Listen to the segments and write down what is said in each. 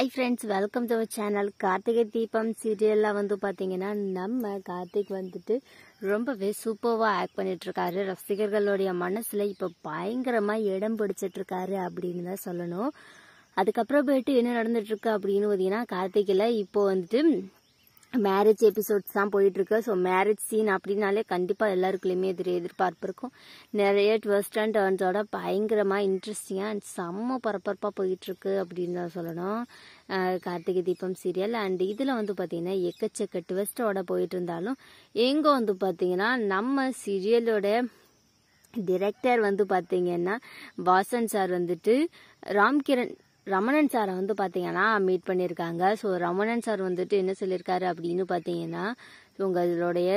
Hi friends, welcome to our channel. Karthigai Deepam சீரியல்ல பாத்தீங்கன்னா நம்ம கார்த்திக் ரொம்பவே சூப்பர்வா ஆக்ட் பண்ணிட்டு இருக்காரு. ரசிகர்களுடைய மனசுல இப்ப பயங்கரமா இடம் பிடிச்சிட்டு இருக்காரு அப்படின்னு தான் சொல்லணும். அதுக்கப்புறம் போயிட்டு என்ன நடந்துட்டு இருக்கு அப்படின்னு பாத்தீங்கன்னா கார்த்திக்ல இப்போ மேரேஜ் எபிசோட்ஸ் தான் போயிட்டு இருக்கு. ஸோ மேரேஜ் சீன் அப்படின்னாலே கண்டிப்பா எல்லாருக்குள்ளயுமே எதிர்பார்ப்பு இருக்கும். நிறைய ட்விஸ்ட் அண்ட் டர்ன்ஸோட பயங்கரமா இன்ட்ரெஸ்டிங்கா அண்ட் செம்ம பரபரப்பா போயிட்டு இருக்கு அப்படின்னு தான் சொல்லணும் கார்த்திகை தீபம் சீரியல். அண்ட் இதுல பாத்தீங்கன்னா எக்கச்சக்க ட்விஸ்டோட போயிட்டு இருந்தாலும் எங்க பாத்தீங்கன்னா நம்ம சீரியலோட டிரெக்டர் பாத்தீங்கன்னா வாசன் சார் ரமணன் சாரை பாத்தீங்கன்னா மீட் பண்ணிருக்காங்க. ஸோ ரமணன் சார் என்ன சொல்லியிருக்காரு அப்படின்னு பாத்தீங்கன்னா உங்களுடைய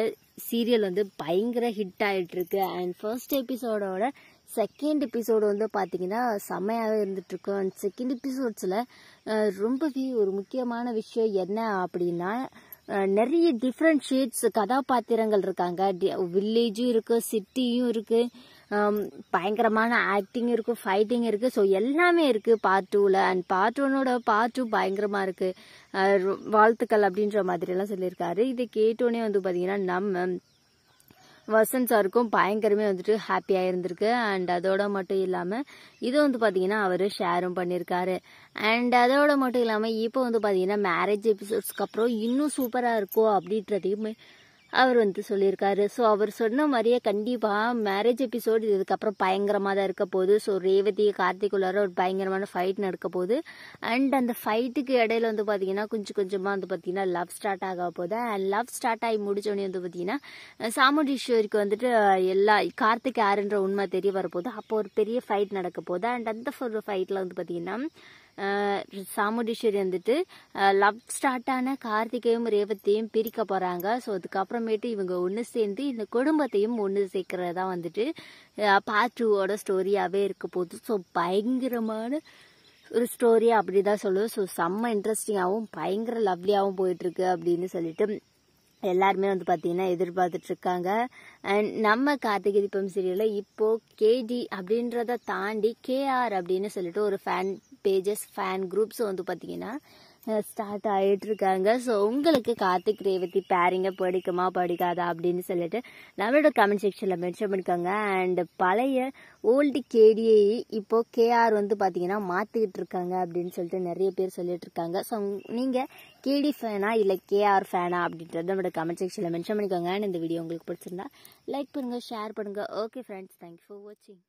சீரியல் பயங்கர ஹிட் ஆயிட்டு இருக்கு. அண்ட் ஃபர்ஸ்ட் எபிசோடோட செகண்ட் எபிசோடு பாத்தீங்கன்னா செம்மையாவே இருந்துட்டு இருக்கு. அண்ட் செகண்ட் எபிசோட்ஸ்ல ரொம்பவே ஒரு முக்கியமான விஷயம் என்ன அப்படின்னா நிறைய டிஃப்ரெண்ட் ஷேட்ஸ் கதாபாத்திரங்கள் இருக்காங்க. வில்லேஜும் இருக்கு, சிட்டியும் இருக்கு, பயங்கரமான ஆக்டிங் இருக்கு, ஃபைட்டிங் இருக்கு. ஸோ எல்லாமே இருக்கு பார்ட் 2ல. அண்ட் பார்ட் 1ஓட பார்ட் 2 பயங்கரமா இருக்கு. வாழ்த்துக்கள் அப்படின்ற மாதிரி எல்லாம் சொல்லியிருக்காரு. இதை கேட்டோன்னே பாத்தீங்கன்னா நம்ம வசந்த் சாருக்கும் பயங்கரமே ஹாப்பியா இருந்திருக்கு. அண்ட் அதோட மட்டும் இல்லாம இது பாத்தீங்கன்னா அவரு ஷேரும் பண்ணிருக்காரு. அண்ட் அதோட மட்டும் இல்லாம இப்போ பாத்தீங்கன்னா மேரேஜ் எபிசோட்ஸ்க்கு அப்புறம் இன்னும் சூப்பரா இருக்கும் அப்படின்றதையும் அவர் சொல்லியிருக்காரு. ஸோ அவர் சொன்ன மாதிரியே கண்டிப்பா மேரேஜ் எபிசோடு இதுக்கப்புறம் பயங்கரமா தான் இருக்க போகுது. ஸோ ரேவதி கார்த்திக்குள்ளார ஒரு பயங்கரமான ஃபைட் நடக்க போகுது. அண்ட் அந்த ஃபைட்டுக்கு இடையில பாத்தீங்கன்னா கொஞ்சம் கொஞ்சமா பாத்தீங்கன்னா லவ் ஸ்டார்ட் ஆக போகுது. அண்ட் லவ் ஸ்டார்ட் ஆகி முடிச்சோடனே பாத்தீங்கன்னா சாமுண்டீஸ்வரிக்கு எல்லா கார்த்திக் யாருன்ற உண்மை தெரிய வரப்போகுது. அப்போ ஒரு பெரிய ஃபைட் நடக்க போகுது. அண்ட் அந்த ஃபைட்ல பாத்தீங்கன்னா சாமுண்டீஸ்வரி லவ் ஸ்டார்ட் ஆன கார்த்திகையும் ரேவதியையும் பிரிக்க போறாங்க. ஸோ அதுக்கப்புறமேட்டு இவங்க ஒன்று சேர்ந்து இந்த குடும்பத்தையும் ஒன்று சேர்க்கறதா பார்ட் 2ஓட ஸ்டோரியாவே இருக்க போகுது. ஸோ பயங்கரமான ஒரு ஸ்டோரி அப்படிதான் சொல்லுவோம். ஸோ செம்ம இன்ட்ரெஸ்டிங்காகவும் பயங்கர லவ்லியாகவும் போயிட்டு இருக்கு அப்படின்னு சொல்லிட்டு எல்லாருமே பாத்தீங்கன்னா எதிர்பார்த்துட்டு இருக்காங்க. அண்ட் நம்ம கார்த்திகை தீபம் சீரியல்ல இப்போ கேடி அப்படின்றத தாண்டி கேஆர் அப்படின்னு சொல்லிட்டு ஒரு ஃபேன் பேஜஸ் ஃபேன் குரூப்ஸ் பாத்தீங்கன்னா ஸ்டார்ட் ஆயிட்டு இருக்காங்க. ஸோ உங்களுக்கு கார்த்திக் ரேவதி பேரிங்க பிடிக்குமா பிடிக்காதா அப்படின்னு சொல்லிட்டு நம்மளோட கமெண்ட் செக்ஷன்ல மென்ஷன் பண்ணிக்கோங்க. அண்ட் பழைய ஓல்டு கேடியை இப்போ கேஆர் பாத்தீங்கன்னா மாத்திக்கிட்டு இருக்காங்க அப்படின்னு சொல்லிட்டு நிறைய பேர் சொல்லிட்டு இருக்காங்க. ஸோ நீங்க கேடி ஃபேனா இல்ல கேஆர் ஃபேனா அப்படின்றத நம்மளோட கமெண்ட் செக்ஷன்ல மென்ஷன் பண்ணிக்கோங்க. அண்ட் இந்த வீடியோ உங்களுக்கு பிடிச்சிருந்தா லைக் பண்ணுங்க, ஷேர் பண்ணுங்க. ஓகே ஃப்ரெண்ட்ஸ், தேங்க்யூ ஃபார் வாட்சிங்.